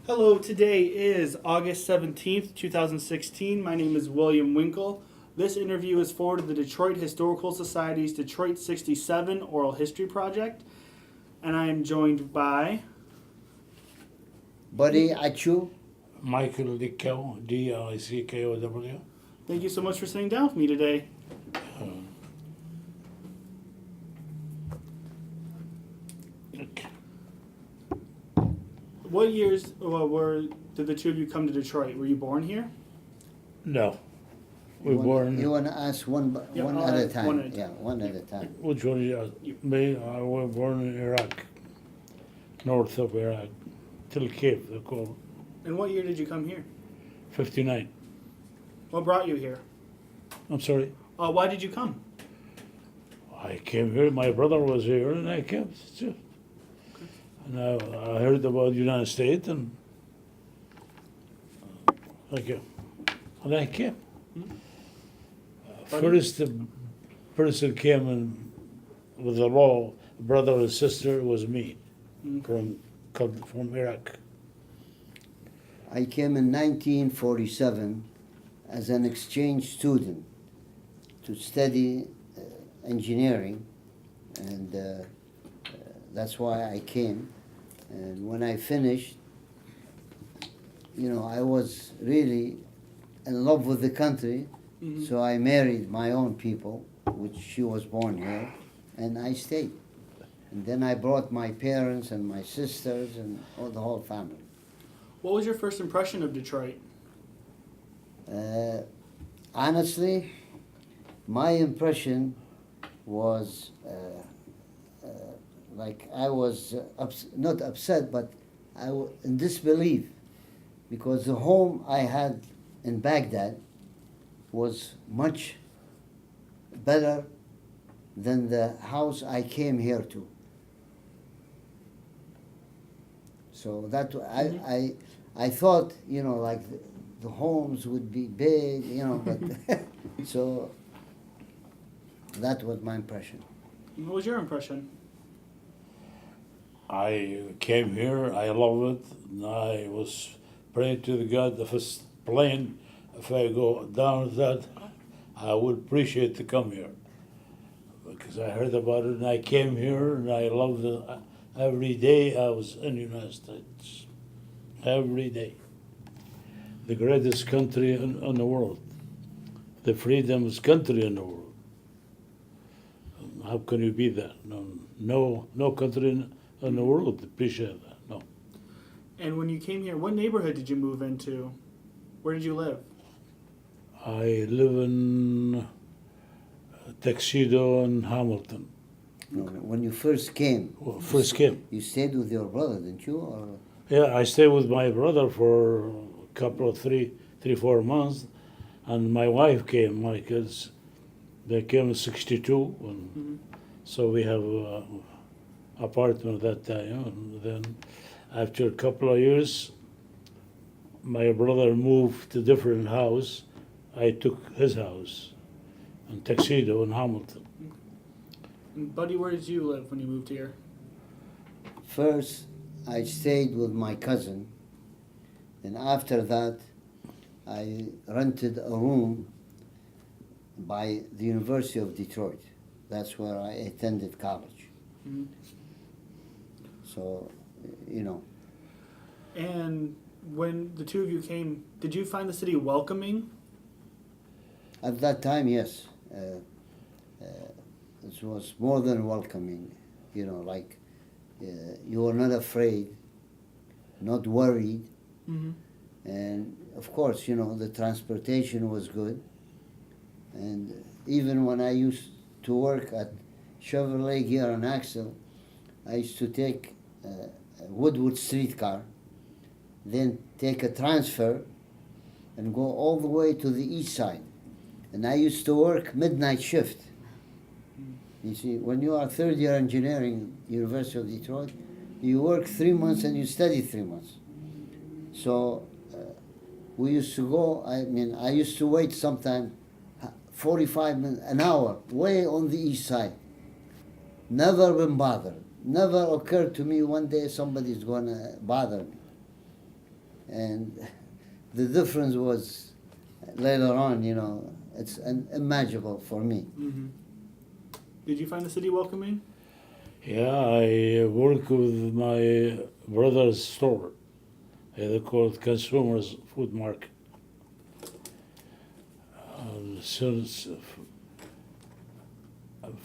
Hello, today is August 17th, 2016. My name is William Winkle. This interview is for the Detroit Historical Society's Detroit 67 Oral History Project, and I am joined by... Buddy Atchoo. Michael Dickow, Dickow. Thank you so much for sitting down with me today. What years did the two of you come to Detroit? Were you born here? No. We You born. want to ask one Yeah, one I'll at a ask time? one at a time. Yeah, one at a time. Which one? Me. I was born in Iraq, north of Iraq, Tel Aviv. They call And what year did you come here? 59. What brought you here? I'm sorry. Why did you come? I came here. My brother was here, and I came. Too. And I heard about the United States, and I came. And I came. First, the person came in with the law, brother and sister was me, from Iraq. I came in 1947 as an exchange student to study engineering, and that's why I came. And when I finished, I was really in love with the country. So I married my own people, which she was born here, and I stayed. And then I brought my parents and my sisters and the whole family. What was your first impression of Detroit? Honestly, my impression was like I was not upset, but I was in disbelief, because the home I had in Baghdad was much better than the house I came here to. So that I thought, like the homes would be big, but so that was my impression. What was your impression? I came here, I love it, and I was praying to the God, the first plane, if I go down that, I would appreciate to come here. Because I heard about it, and I came here, and I loved it. Every day I was in the United States. Every day. The greatest country in the world. The freedom's country in the world. How can you be that? No country in the world appreciate that. No. And when you came here, what neighborhood did you move into? Where did you live? I live in Tuxedo and Hamilton. When you first came, you stayed with your brother, didn't you? Or? Yeah, I stayed with my brother for a couple of 4 months, and my wife came. My kids, they came in '62, and so we have an apartment at that time. And then, after a couple of years, my brother moved to a different house. I took his house in Tuxedo in Hamilton. And Buddy, where did you live when you moved here? First, I stayed with my cousin, and after that, I rented a room by the University of Detroit. That's where I attended college. Mm-hmm. So, And when the two of you came, did you find the city welcoming? At that time, yes. It was more than welcoming, like you were not afraid, not worried. Mm-hmm. And of course, the transportation was good. And even when I used to work at Chevrolet Gear and Axle, I used to take a Woodward streetcar, then take a transfer and go all the way to the east side. And I used to work midnight shift. You see, when you are third year engineering, University of Detroit, you work 3 months and you study 3 months. So we used to go, I used to wait sometime 45 minutes, an hour, way on the east side. Never been bothered. Never occurred to me one day somebody's going to bother me. And the difference was later on, you know, it's unimaginable for me. Mm-hmm. Did you find the city welcoming? Yeah, I work with my brother's store. They call it Consumers Food Market. Since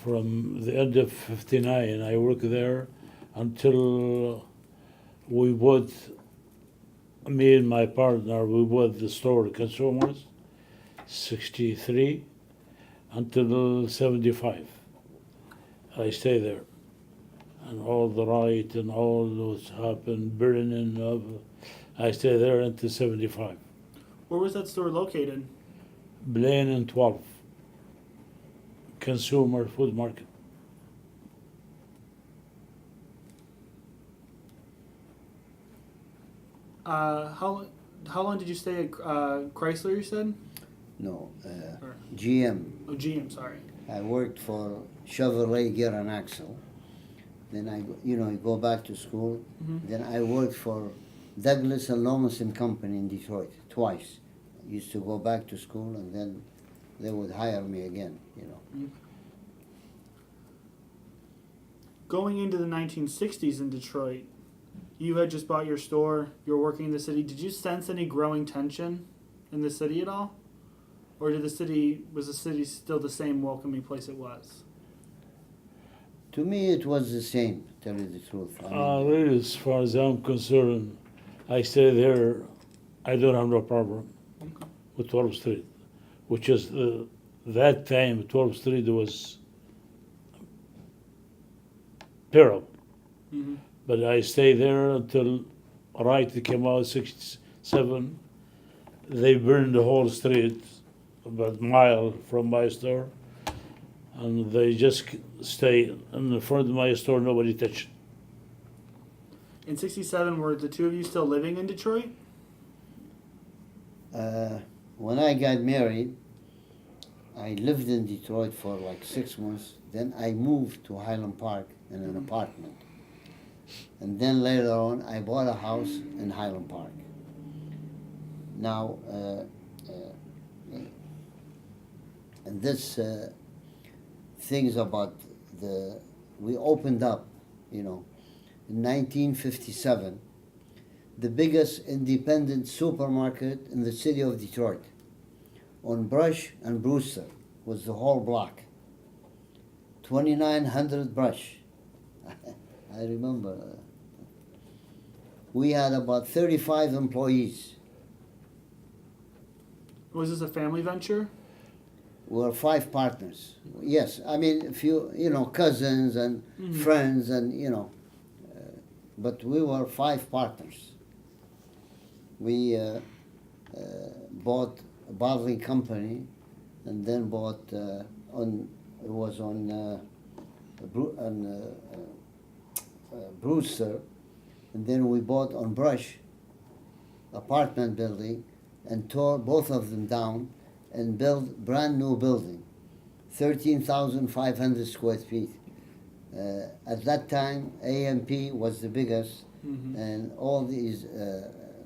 from the end of '59, I worked there until we bought, me and my partner, we bought the store Consumers, '63 until '75. I stay there. And all the riot and all those happened, burning of, I stay there until '75. Where was that store located? Blaine and 12, Consumer Food Market. How long did you stay at Chrysler? You said. No, Or- GM. Oh, GM. Sorry. I worked for Chevrolet Gear and Axle. Then I go back to school. Mm-hmm. Then I worked for Douglas and Lomas and Company in Detroit twice. I used to go back to school, and then they would hire me again. You know. Going into the 1960s in Detroit, you had just bought your store. You were working in the city. Did you sense any growing tension in the city at all, or was the city still the same welcoming place it was? To me, it was the same. Tell you the truth. I mean, Really, as far as I'm concerned, I stay there. I don't have no problem with 12th Street, which is that time 12th Street was terrible. Mm-hmm. But I stayed there until right it came out '67. They burned the whole street, about a mile from my store, and they just stay in the front of my store. Nobody touched. In '67, were the two of you still living in Detroit? when I got married, I lived in Detroit for like 6 months. Then I moved to Highland Park in an apartment. And then later on, I bought a house in Highland Park. Now, and this things about we opened up, in 1957, the biggest independent supermarket in the city of Detroit. On Brush and Brewster was the whole block. 2,900 Brush. I remember. We had about 35 employees. Was this a family venture? We were 5 partners. Yes, I mean, a few, cousins and friends and, but we were 5 partners. We bought a bottling company and then bought Brewster, and then we bought on Brush apartment building and tore both of them down and built brand new building, 13,500 square feet. At that time, AMP was the biggest, and all these,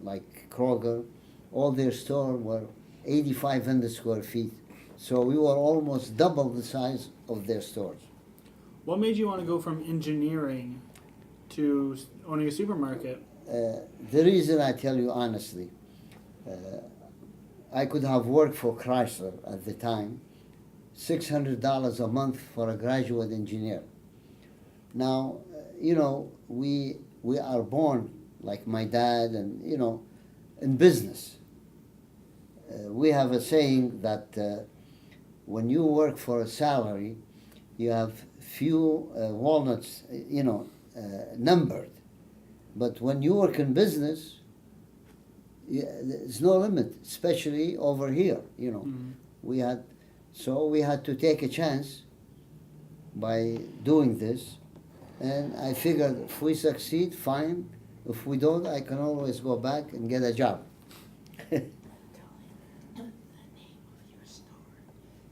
like Kroger, all their stores were 8,500 square feet. So we were almost double the size of their stores. What made you want to go from engineering to owning a supermarket? The reason, I tell you honestly, I could have worked for Chrysler at the time, $600 a month for a graduate engineer. Now, we are born like my dad and, in business. We have a saying that when you work for a salary, you have few walnuts, numbered. But when you work in business, there's no limit, especially over here, We had to take a chance by doing this. And I figured if we succeed, fine. If we don't, I can always go back and get a job.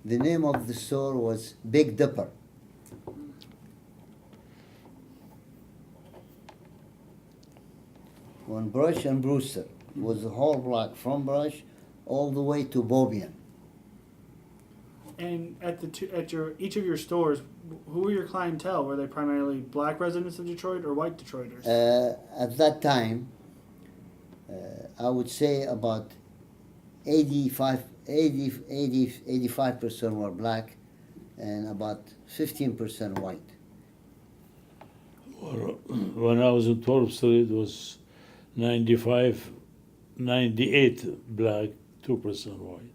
The name of the store was Big Dipper. On Brush and Brewster. It was the whole block from Brush all the way to Bobian. And at each of your stores, who were your clientele? Were they primarily black residents of Detroit or white Detroiters? At that time, I would say about 85% were black and about 15% white. When I was in 12th Street, it was 95, 98 black, 2% white.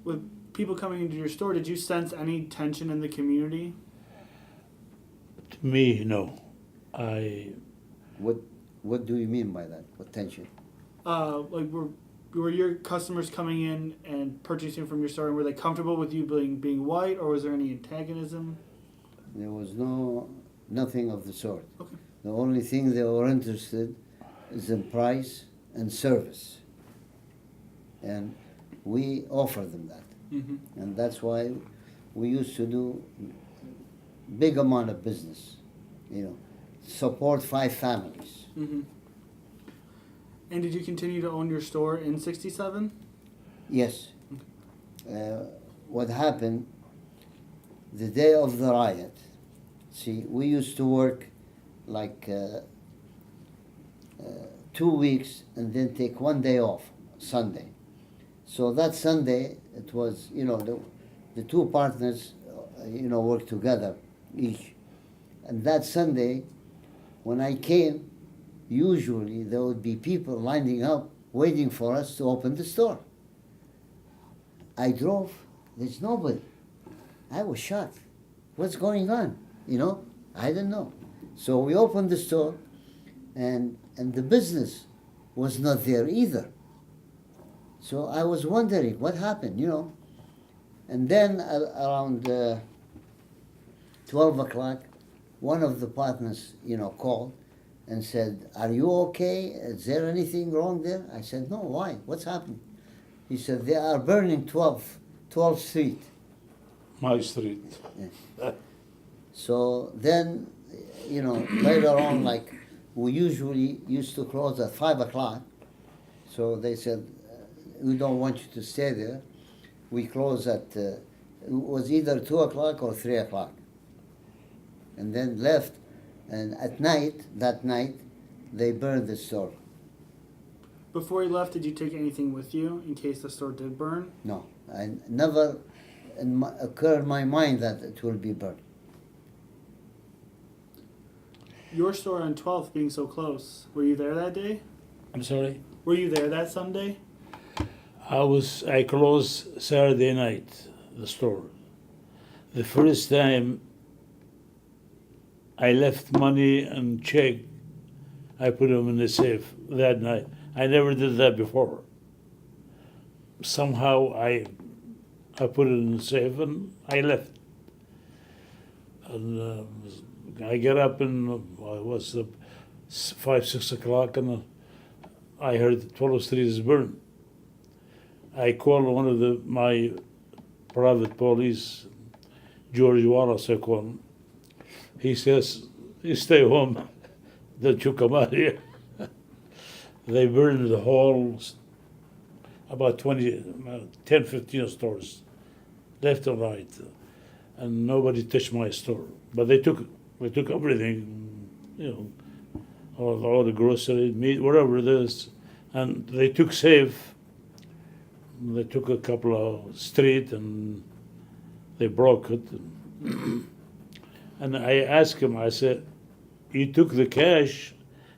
With people coming into your store, did you sense any tension in the community? To me, no. What do you mean by that? What tension? Like were your customers coming in and purchasing from your store, and were they comfortable with you being white, or was there any antagonism? There was nothing of the sort. Okay. The only thing they were interested is in price and service. And we offer them that. Mm-hmm. And that's why we used to do big amount of business, support 5 families. Mm-hmm. And did you continue to own your store in 67? Yes. What happened, the day of the riot, see, we used to work like 2 weeks and then take 1 day off, Sunday. So that Sunday, it was, the 2 partners, worked together each. And that Sunday, when I came, usually there would be people lining up, waiting for us to open the store. I drove, there's nobody. I was shocked. What's going on? I didn't know. So we opened the store, and the business was not there either. So I was wondering what happened, And then around 12 o'clock, one of the partners, called and said, "Are you okay? Is there anything wrong there?" I said, "No, why? What's happened?" He said, "They are burning 12th Street." My street. Yeah. So then, later on, like, we usually used to close at 5 o'clock. So they said, "We don't want you to stay there." We close at, it was either 2 o'clock or 3 o'clock. And then left, and that night, they burned the store. Before you left, did you take anything with you in case the store did burn? No, I never occurred in my mind that it will be burned. Your store on 12th being so close, were you there that day? I'm sorry? Were you there that Sunday? I closed Saturday night, the store. The first time I left money and check, I put them in the safe that night. I never did that before. Somehow I put it in the safe and I left. And I get up and it was 5, 6 o'clock, and I heard 12th Street is burned. I called one of my private police, George Wallace, I called him. He says, "You stay home, don't you come out here." They burned the whole, about 10, 15 stores, left and right, and nobody touched my store. But they took everything, all the grocery, meat, whatever it is, and they took safe. They took a couple of street and they broke it. And I asked him, I said, "You took the cash,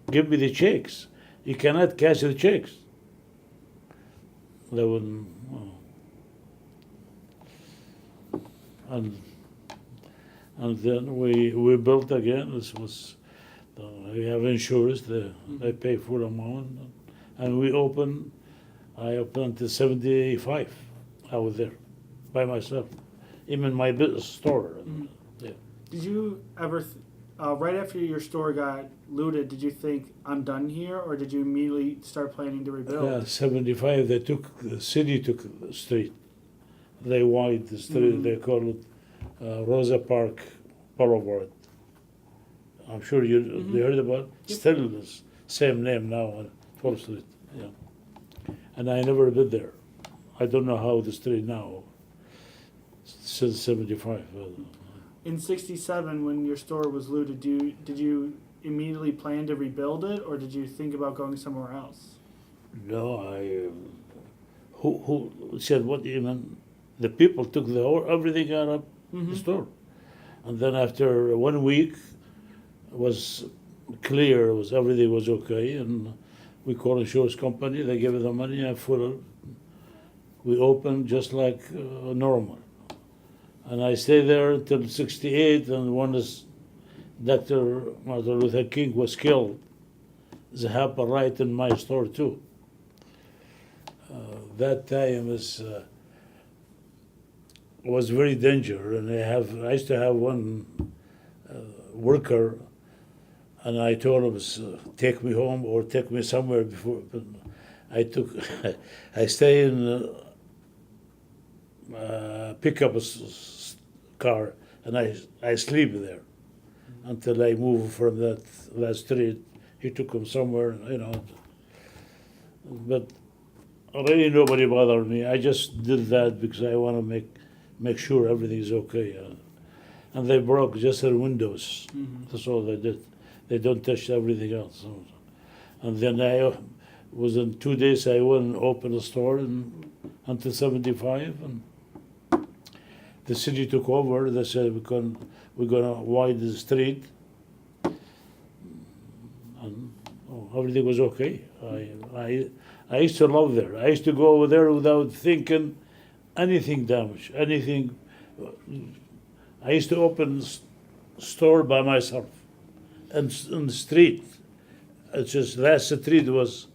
give me the checks. You cannot cash the checks." They wouldn't. And then we built again. This was, we have insurance, they pay full amount. And we opened. I opened until 75. I was there by myself, even my business store. Mm-hmm. Yeah. Did you ever, right after your store got looted, did you think, "I'm done here," or did you immediately start planning to rebuild? Yeah, 75. The city took the street. They wide the street. They call it Rosa Park Boulevard. I'm sure you heard about. Yep. same name now on 12th Street. Yeah, and I never been there. I don't know how the street now since '75. In '67, when your store was looted, did you immediately plan to rebuild it, or did you think about going somewhere else? No, I. Who said what? Even the people took the whole everything out of the store, and then after 1 week, it was clear. It was everything was okay, and we called insurance company. They gave us the money. And we opened just like normal, and I stayed there until '68. And when Dr. Martin Luther King was killed, it happened right in my store too. That time was very dangerous, and I used to have one worker, and I told him take me home or take me somewhere before. But I stay in pick up a car, and I sleep there until I move from that street. He took him somewhere, but really nobody bothered me. I just did that because I want to make sure everything's okay. And they broke just their windows. That's all they did. They don't touch everything else. And then within 2 days I went and opened a store until '75, and the city took over. They said we're gonna widen the street, and everything was okay. I used to love there. I used to go over there without thinking anything damaged, anything. I used to open store by myself, and in the street. It's just that street was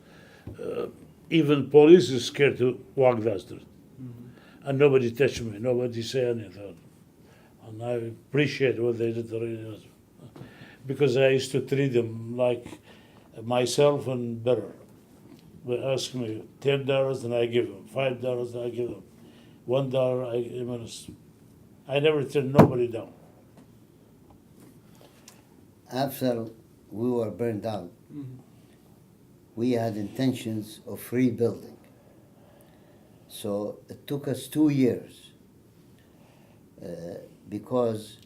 even police is scared to walk that street, and nobody touched me. Nobody say anything, and I appreciate what they did really, because I used to treat them like myself and better. They ask me $10, and I give them $5, and I give them $1. I never turn nobody down. After we were burned out, we had intentions of rebuilding. So it took us 2 years because,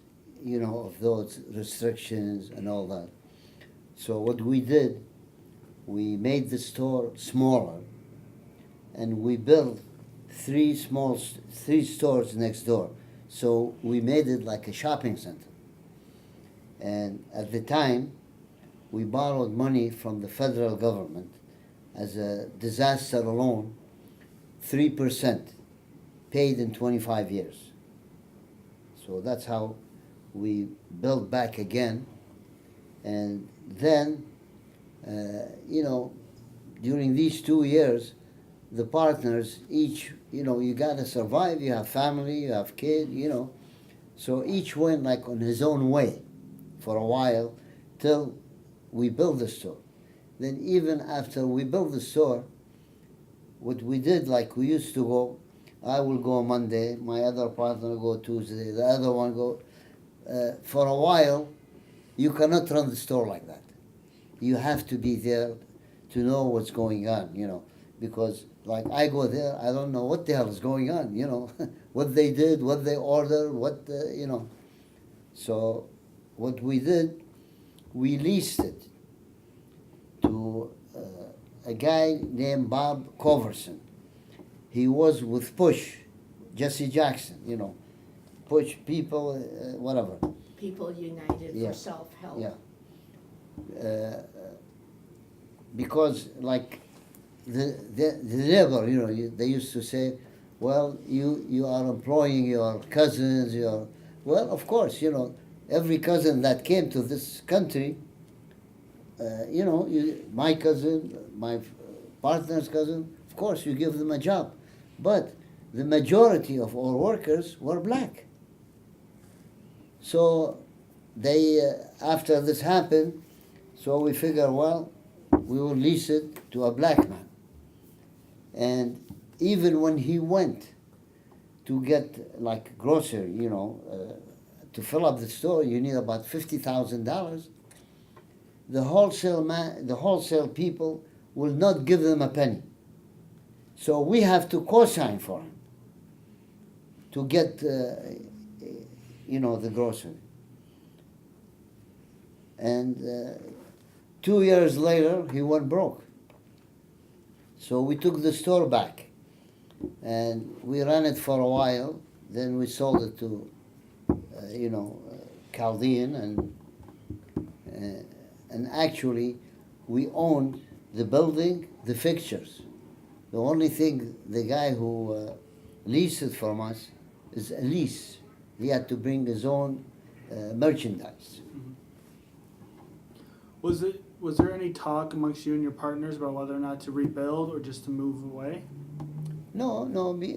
of those restrictions and all that. So what we did, we made the store smaller, and we built three stores next door. So we made it like a shopping center. And at the time, we borrowed money from the federal government as a disaster loan, 3%, paid in 25 years. So that's how we built back again. And then, during these 2 years, the partners each, you gotta survive, you have family, you have kids, So each went like on his own way for a while till we built the store. Then even after we built the store, what we did, like we used to go, I will go Monday, my other partner go Tuesday, the other one go. For a while, you cannot run the store like that. You have to be there to know what's going on, because like I go there, I don't know what the hell is going on, what they did, what they ordered, So what we did, we leased it to a guy named Bob Coverson. He was with Push, Jesse Jackson, Push people, whatever. People United Yeah. for Self-Help. Yeah. Because like the labor, they used to say, well, you are employing your cousins, well, of course, every cousin that came to this country, my cousin, my partner's cousin, of course, you give them a job. But the majority of our workers were black. So they, after this happened, so we figured, well, we will lease it to a black man. And even when he went to get like grocery, to fill up the store, you need about $50,000. the wholesale people will not give them a penny. So we have to co-sign for him to get, the grocery. And 2 years later, he went broke. So we took the store back, and we ran it for a while. Then we sold it to, Chaldean, and actually, we owned the building, the fixtures. The only thing, the guy who leased it from us is a lease. He had to bring his own merchandise. Was there any talk amongst you and your partners about whether or not to rebuild or just to move away? No,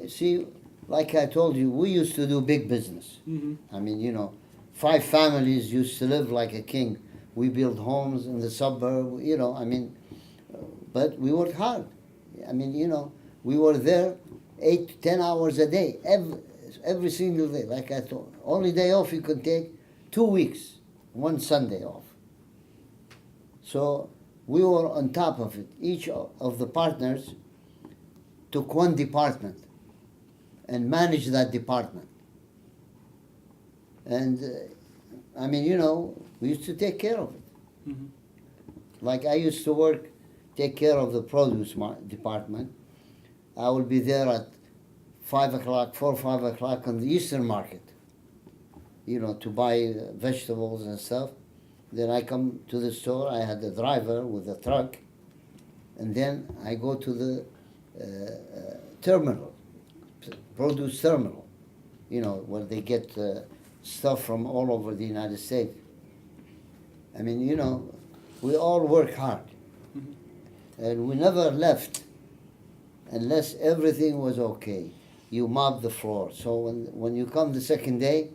see, like I told you, we used to do big business. Mm-hmm. I mean, 5 families used to live like a king. We built homes in the suburb, but we worked hard. I mean, we were there 8 to 10 hours a day, every single day. Like I told, only day off you could take 2 weeks, one Sunday off. So we were on top of it. Each of the partners took one department and managed that department. And we used to take care of it. Mm-hmm. Like I used to take care of the produce department. I would be there at 5 o'clock, 4 or 5 o'clock on the Eastern market, to buy vegetables and stuff. Then I come to the store, I had a driver with a truck, and then I go to the terminal, produce terminal, where they get stuff from all over the United States. I mean, we all work hard. Mm-hmm. And we never left unless everything was okay. You mop the floor. So when you come the second day,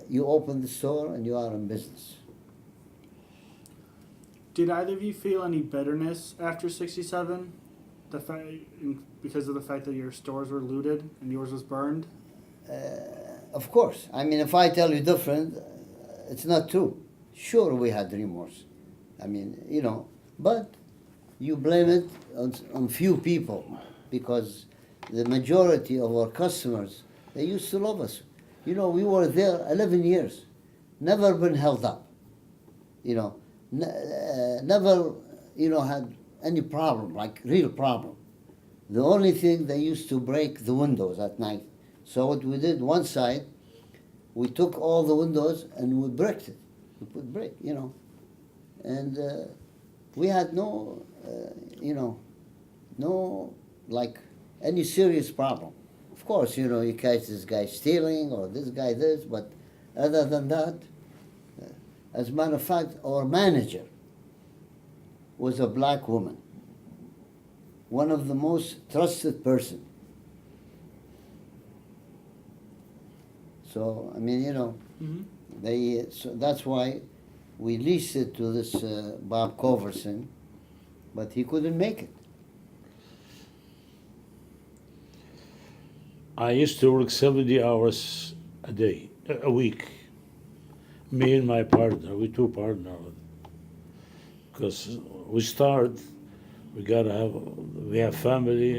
you open the store and you are in business. Did either of you feel any bitterness after 67? Because of the fact that your stores were looted and yours was burned? Of course. I mean, if I tell you different, it's not true. Sure, we had remorse. I mean, but you blame it on few people, because the majority of our customers, they used to love us. We were there 11 years, never been held up. Never, had any problem, like real problem. The only thing, they used to break the windows at night. So what we did, one side, we took all the windows and we bricked it. We put brick, and we had no, like any serious problem. Of course, you catch this guy stealing or this guy this, but other than that, as a matter of fact, our manager was a black woman, one of the most trusted person. So, I mean, Mm-hmm. so that's why we leased it to this Bob Coverson, but he couldn't make it. I used to work 70 hours a week. Me and my partner, we two partners. Because we have family,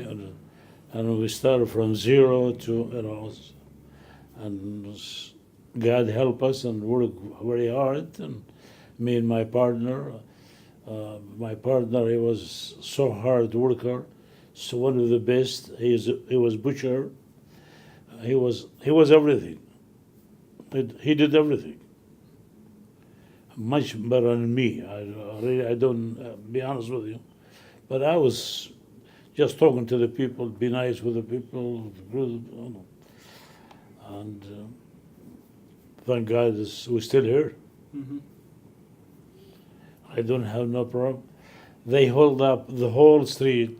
and we started from zero to, and God help us and work very hard. And me and my partner, he was so hard worker, so one of the best. He was butcher. He was everything. He did everything. Much better than me. I don't be honest with you, but I was just talking to the people, be nice with the people, and thank God we're still here. Mm-hmm. I don't have no problem. They hold up the whole street,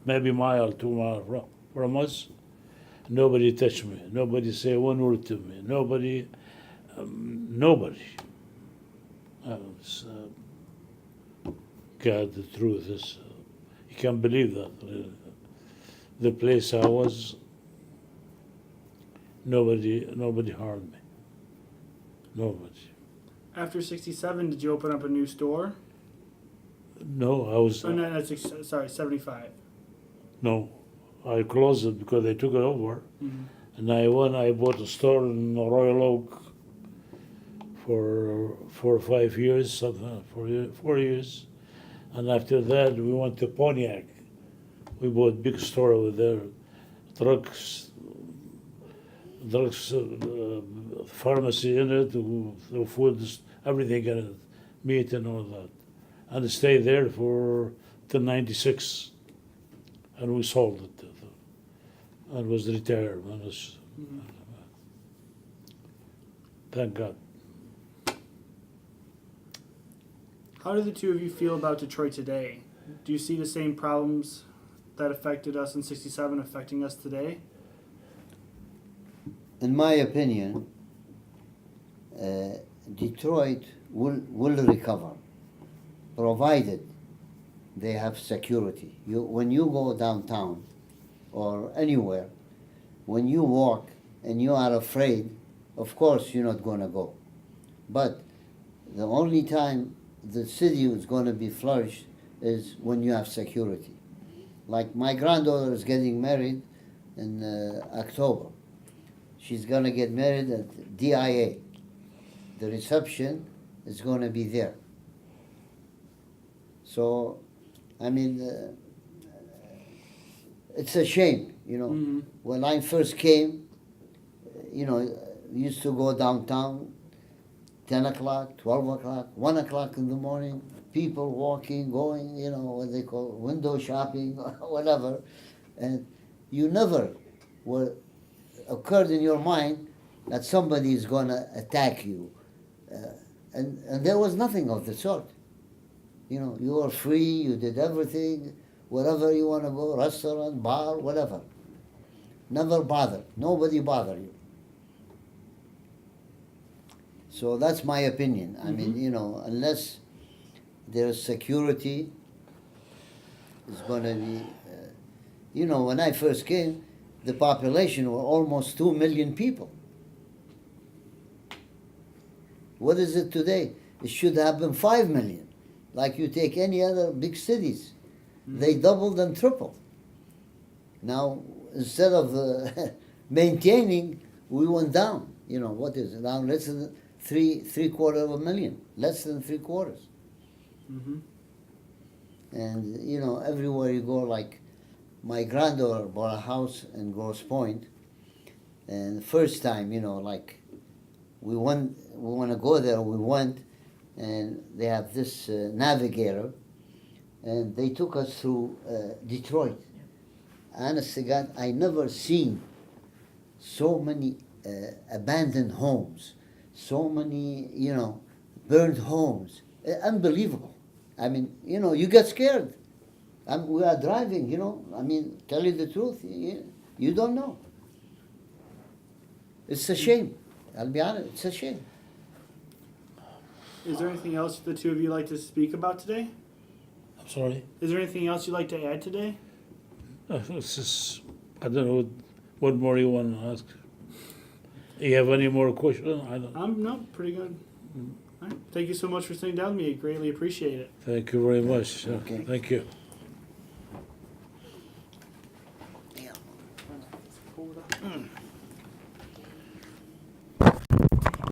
maybe mile, 2 miles from us. Nobody touched me. Nobody say one word to me. Nobody. God, the truth is, you can't believe that. The place I was, nobody harmed me. Nobody. After 67, did you open up a new store? No, I was, Oh, no, that's, sorry, 75. no, I closed it because they took it over. Mm-hmm. And I bought a store in Royal Oak for 4 or 5 years, something, 4 years. And after that, we went to Pontiac. We bought a big store over there, drugs, pharmacy in it, the foods, everything in it, meat and all that. And I stayed there for till '96, and we sold it. And was retired. And was, Mm-hmm. thank God. How do the two of you feel about Detroit today? Do you see the same problems that affected us in 67 affecting us today? In my opinion, Detroit will recover, provided they have security. When you go downtown or anywhere, when you walk and you are afraid, of course you're not going to go. But the only time the city is going to be flourished is when you have security. Like my granddaughter is getting married in October. She's going to get married at DIA. The reception is going to be there. So, I mean, it's a shame, you know. Mm-hmm. When I first came, you know, we used to go downtown 10 o'clock, 12 o'clock, 1 o'clock in the morning, people walking, going, you know, what they call window shopping, whatever. And you never occurred in your mind that somebody is going to attack you. And there was nothing of the sort. You know, you were free, you did everything, wherever you want to go, restaurant, bar, whatever. Never bothered. Nobody bothered you. So that's my opinion. I mean, you know, unless there's security, it's going to be, you know, when I first came, the population were almost 2 million people. What is it today? It should have been 5 million. Like you take any other big cities, they doubled and tripled. Now, instead of maintaining, we went down. You know, what is it? Now less than three quarters of a million, less than 3/4. Mm-hmm. And you know, everywhere you go, like my granddaughter bought a house in Grosse Pointe, and the first time, you know, like we want to go there, we went, and they have this navigator, and they took us through Detroit. Honest to God, I never seen so many abandoned homes, so many, you know, burned homes. Unbelievable. I mean, you know, you get scared. We are driving, you know, I mean, tell you the truth, you don't know. It's a shame. I'll be honest, it's a shame. Is there anything else the two of you like to speak about today? I'm sorry. Is there anything else you'd like to add today? It's just, I don't know what more you want to ask. You have any more questions? I don't. No, pretty good. All right. Thank you so much for sitting down with me. I greatly appreciate it. Thank you very much. Okay. Thank you.